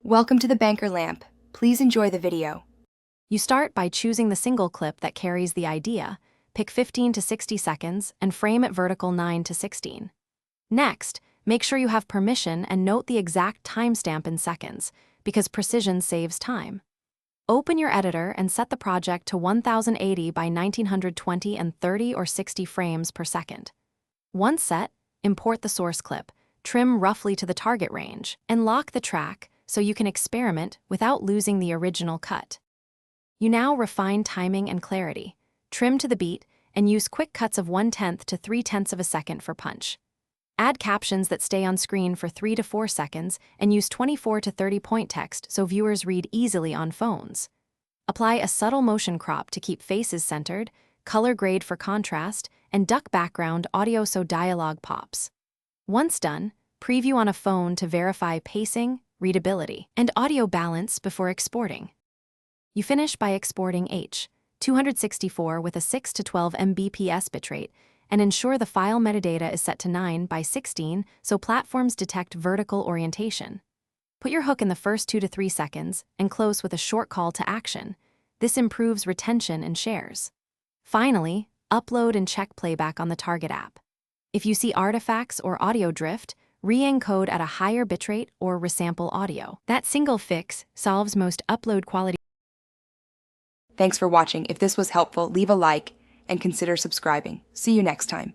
Welcome to the Banker Lamp. Please enjoy the video. You start by choosing the single clip that carries the idea, pick 15 to 60 seconds, and frame at vertical 9 to 16. Next, make sure you have permission and note the exact timestamp in seconds, because precision saves time. Open your editor and set the project to 1080 by 1920 and 30 or 60 frames per second. Once set, import the source clip, trim roughly to the target range, and lock the track so you can experiment without losing the original cut. You now refine timing and clarity, trim to the beat, and use quick cuts of 1/10 to 3/10 of a second for punch. Add captions that stay on screen for 3 to 4 seconds and use 24 to 30 point text so viewers read easily on phones. Apply a subtle motion crop to keep faces centered, color grade for contrast, and duck background audio so dialogue pops. Once done, preview on a phone to verify pacing, readability, and audio balance before exporting. You finish by exporting H.264 with a 6 to 12 Mbps bitrate and ensure the file metadata is set to 9 by 16 so platforms detect vertical orientation. Put your hook in the first 2 to 3 seconds and close with a short call to action. This improves retention and shares. Finally, upload and check playback on the target app. If you see artifacts or audio drift, re-encode at a higher bitrate or resample audio. That single fix solves most upload quality. Thanks for watching. If this was helpful, leave a like and consider subscribing. See you next time.